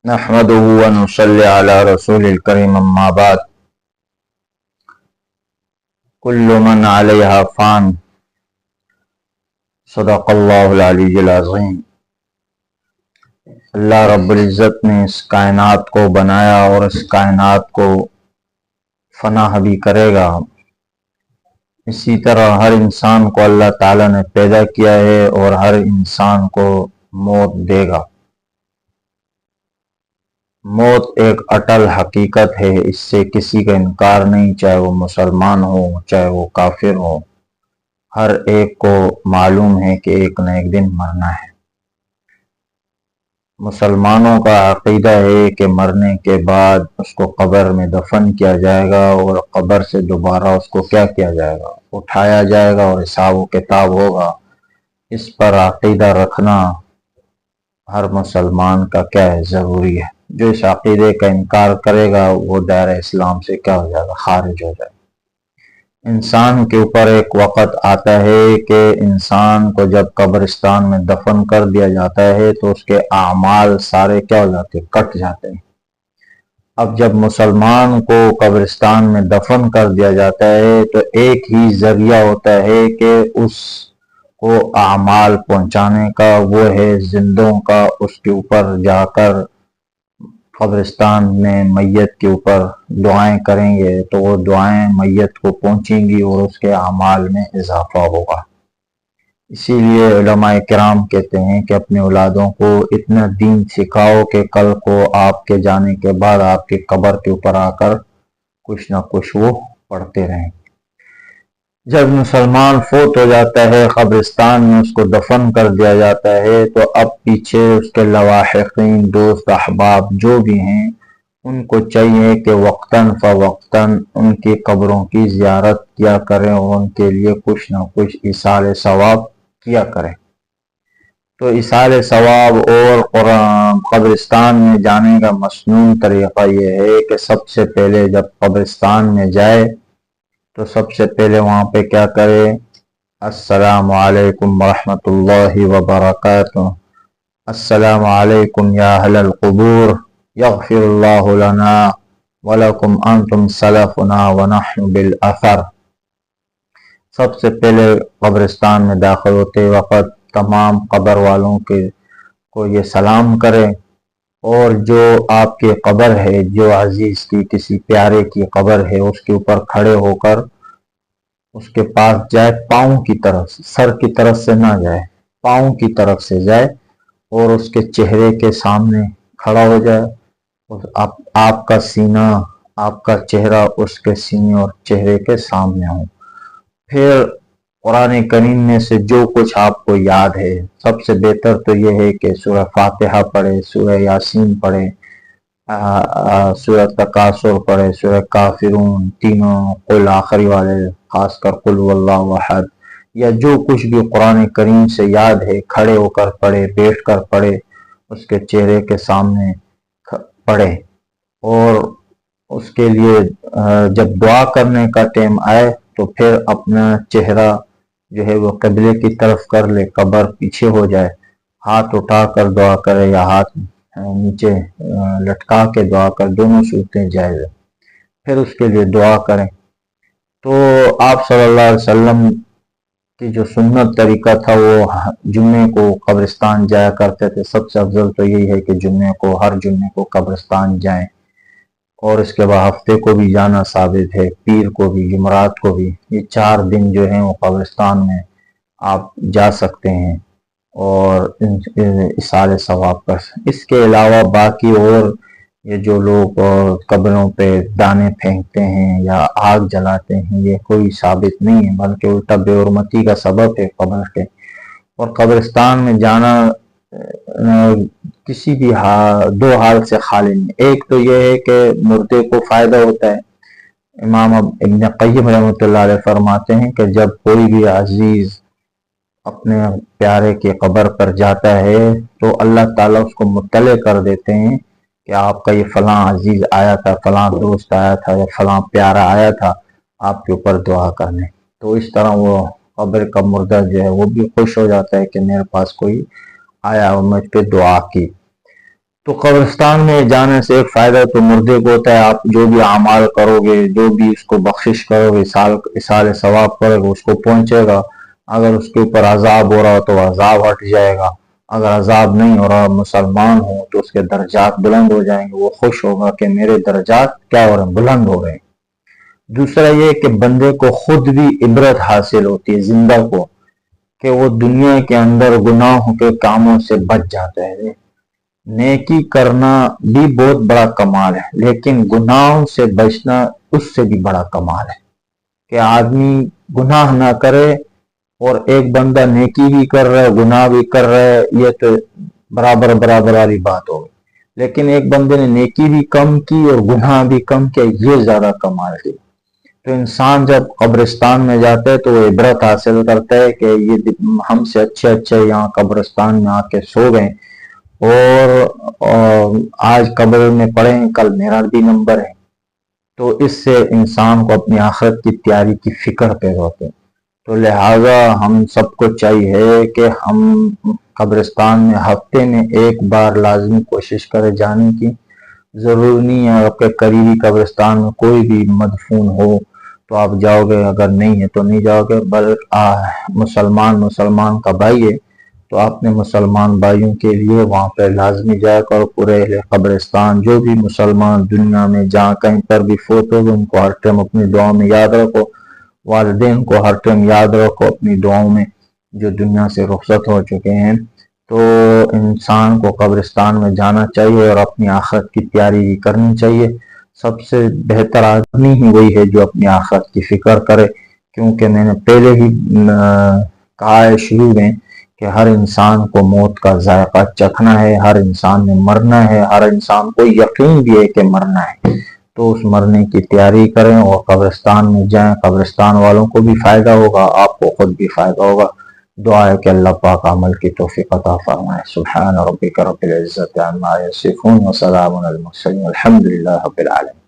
نحمده ونصلي على رسول الكريم اما بعد كل من عليها فان صدق اللہ العلی العظیم۔ اللہ رب العزت نے اس کائنات کو بنایا اور اس کائنات کو فنا بھی کرے گا۔ اسی طرح ہر انسان کو اللہ تعالیٰ نے پیدا کیا ہے اور ہر انسان کو موت دے گا۔ موت ایک اٹل حقیقت ہے، اس سے کسی کا انکار نہیں، چاہے وہ مسلمان ہو چاہے وہ کافر ہو، ہر ایک کو معلوم ہے کہ ایک نہ ایک دن مرنا ہے۔ مسلمانوں کا عقیدہ ہے کہ مرنے کے بعد اس کو قبر میں دفن کیا جائے گا اور قبر سے دوبارہ اس کو کیا کیا جائے گا، اٹھایا جائے گا اور حساب و کتاب ہوگا۔ اس پر عقیدہ رکھنا ہر مسلمان کا کیا ہے، ضروری ہے۔ جو اس عقیدے کا انکار کرے گا وہ دائرہ اسلام سے کیا ہو جائے گا، خارج ہو جائے گا۔ انسان کے اوپر ایک وقت آتا ہے کہ انسان کو جب قبرستان میں دفن کر دیا جاتا ہے تو اس کے اعمال سارے کیا ہو جاتے ہیں، کٹ جاتے ہیں۔ اب جب مسلمان کو قبرستان میں دفن کر دیا جاتا ہے تو ایک ہی ذریعہ ہوتا ہے کہ اس کو اعمال پہنچانے کا، وہ ہے زندوں کا اس کے اوپر جا کر قبرستان میں میت کے اوپر دعائیں کریں گے تو وہ دعائیں میت کو پہنچیں گی اور اس کے اعمال میں اضافہ ہوگا۔ اسی لیے علماء کرام کہتے ہیں کہ اپنے اولادوں کو اتنا دین سکھاؤ کہ کل کو آپ کے جانے کے بعد آپ کے قبر کے اوپر آ کر کچھ نہ کچھ وہ پڑھتے رہیں۔ جب مسلمان فوت ہو جاتا ہے، قبرستان میں اس کو دفن کر دیا جاتا ہے تو اب پیچھے اس کے لواحقین، دوست، احباب جو بھی ہیں، ان کو چاہیے کہ وقتاً فوقتاً ان کی قبروں کی زیارت کیا کریں اور ان کے لیے کچھ نہ کچھ ایصال ثواب کیا کریں۔ تو ایصال ثواب اور قبرستان میں جانے کا مسنون طریقہ یہ ہے کہ سب سے پہلے جب قبرستان میں جائے تو سب سے پہلے وہاں پہ کیا کرے، السلام علیکم ورحمۃ اللہ وبرکاتہ، السلام علیکم یا اہل القبور یغفر اللہ لنا ولکم انتم سلفنا ونحن بالاثر۔ سب سے پہلے قبرستان میں داخل ہوتے وقت تمام قبر والوں کو یہ سلام کرے، اور جو آپ کی قبر ہے، جو عزیز کی کسی پیارے کی قبر ہے، اس کے اوپر کھڑے ہو کر اس کے پاس جائے، پاؤں کی طرف سے، سر کی طرف سے نہ جائے، پاؤں کی طرف سے جائے اور اس کے چہرے کے سامنے کھڑا ہو جائے۔ آپ کا سینہ، آپ کا چہرہ اس کے سینے اور چہرے کے سامنے ہو۔ پھر قرآن کریم میں سے جو کچھ آپ کو یاد ہے، سب سے بہتر تو یہ ہے کہ سورہ فاتحہ پڑھے، سورہ یاسین پڑھے، سورہ تکاثر پڑھے، سورہ کافرون، تینوں، قل آخری والے، خاص کر قل واللہ احد، یا جو کچھ بھی قرآن کریم سے یاد ہے کھڑے ہو کر پڑھے، بیٹھ کر پڑھے، اس کے چہرے کے سامنے پڑھے۔ اور اس کے لیے جب دعا کرنے کا ٹائم آئے تو پھر اپنا چہرہ جو ہے وہ قبلے کی طرف کر لے، قبر پیچھے ہو جائے، ہاتھ اٹھا کر دعا کرے یا ہاتھ نیچے لٹکا کے دعا کر، دونوں صورتیں جائز ہیں۔ پھر اس کے لیے دعا کریں۔ تو آپ صلی اللہ علیہ وسلم کی جو سنت طریقہ تھا وہ جمعے کو قبرستان جایا کرتے تھے۔ سب سے افضل تو یہی ہے کہ ہر جمعے کو قبرستان جائیں، اور اس کے بعد ہفتے کو بھی جانا ثابت ہے، پیر کو بھی، جمعرات کو بھی، یہ 4 دن جو ہیں وہ قبرستان میں آپ جا سکتے ہیں اور ایصال ثواب کر سکتے۔ اس کے علاوہ باقی اور یہ جو لوگ قبروں پہ دانے پھینکتے ہیں یا آگ جلاتے ہیں، یہ کوئی ثابت نہیں ہے، بلکہ الٹا بے حرمتی کا سبب ہے قبر کے۔ اور قبرستان میں جانا کسی بھی دو حال سے خالی نہیں۔ ایک تو یہ ہے کہ مردے کو فائدہ ہوتا ہے۔ امام ابن قیم رحمۃ اللہ علیہ فرماتے ہیں کہ جب کوئی بھی عزیز اپنے پیارے کی قبر پر جاتا ہے تو اللہ تعالیٰ اس کو مطلع کر دیتے ہیں کہ آپ کا یہ فلاں عزیز آیا تھا، فلاں دوست آیا تھا یا فلاں پیارا آیا تھا آپ کے اوپر دعا کرنے۔ تو اس طرح وہ قبر کا مردہ جو ہے وہ بھی خوش ہو جاتا ہے کہ میرے پاس کوئی آیا اور مجھ پہ دعا کی۔ تو قبرستان میں جانے سے ایک فائدہ تو مردے کو ہوتا ہے، آپ جو بھی اعمال کرو گے، جو بھی اس کو بخشش کرو گے، اصال ثواب کرو گے، اس کو پہنچے گا۔ اگر اس کے اوپر عذاب ہو رہا تو عذاب ہٹ جائے گا، اگر عذاب نہیں ہو رہا، مسلمان ہو تو اس کے درجات بلند ہو جائیں گے، وہ خوش ہوگا کہ میرے درجات کیا ہو رہے ہیں، بلند ہو رہے ہیں۔ دوسرا یہ کہ بندے کو خود بھی عبرت حاصل ہوتی ہے، زندہ کو، کہ وہ دنیا کے اندر گناہوں کے کاموں سے بچ جاتا ہے۔ نیکی کرنا بھی بہت بڑا کمال ہے، لیکن گناہوں سے بچنا اس سے بھی بڑا کمال ہے، کہ آدمی گناہ نہ کرے، اور ایک بندہ نیکی بھی کر رہا ہے، گناہ بھی کر رہا ہے، یہ تو برابر والی بات ہوگی۔ لیکن ایک بندے نے نیکی بھی کم کی اور گناہ بھی کم کیا، یہ زیادہ کمال ہے۔ تو انسان جب قبرستان میں جاتا ہے تو وہ عبرت حاصل کرتا ہے کہ یہ ہم سے اچھے یہاں قبرستان میں آ کے سو گئے، اور آج قبر میں پڑے ہیں، کل میرا بھی نمبر ہے۔ تو اس سے انسان کو اپنی آخرت کی تیاری کی فکر پیدا ہوتی ہے۔ تو لہٰذا ہم سب کو چاہیے کہ ہم قبرستان میں ہفتے میں ایک بار لازمی کوشش کریں جانے کی۔ ضرور نہیں ہے آپ کے قریبی قبرستان میں کوئی بھی مدفون ہو تو آپ جاؤ گے، اگر نہیں ہے تو نہیں جاؤ گے، بلکہ مسلمان کا بھائی ہے تو اپنے مسلمان بھائیوں کے لیے وہاں پہ لازمی جایا کرو۔ پورے قبرستان جو بھی مسلمان دنیا میں جہاں کہیں پر بھی فوت ہو گئے، ان کو ہر ٹائم اپنی دعاؤں میں یاد رکھو، والدین کو ہر ٹائم یاد رکھو اپنی دعاؤں میں، جو دنیا سے رخصت ہو چکے ہیں۔ تو انسان کو قبرستان میں جانا چاہیے اور اپنی آخرت کی تیاری بھی کرنی چاہیے۔ سب سے بہتر آدمی ہی وہی ہے جو اپنی آخرت کی فکر کرے، کیونکہ میں نے پہلے ہی کہا ہے شروع میں کہ ہر انسان کو موت کا ذائقہ چکھنا ہے، ہر انسان نے مرنا ہے، ہر انسان کو یقین بھی ہے کہ مرنا ہے۔ تو اس مرنے کی تیاری کریں اور قبرستان میں جائیں، قبرستان والوں کو بھی فائدہ ہوگا، آپ کو خود بھی فائدہ ہوگا۔ دعا ہے کہ اللہ پاک عمل کی توفیق عطا فرمائے۔ سبحان ربک رب العزت عما یصفون وسلام علی المرسلین والحمد للہ رب العالمین۔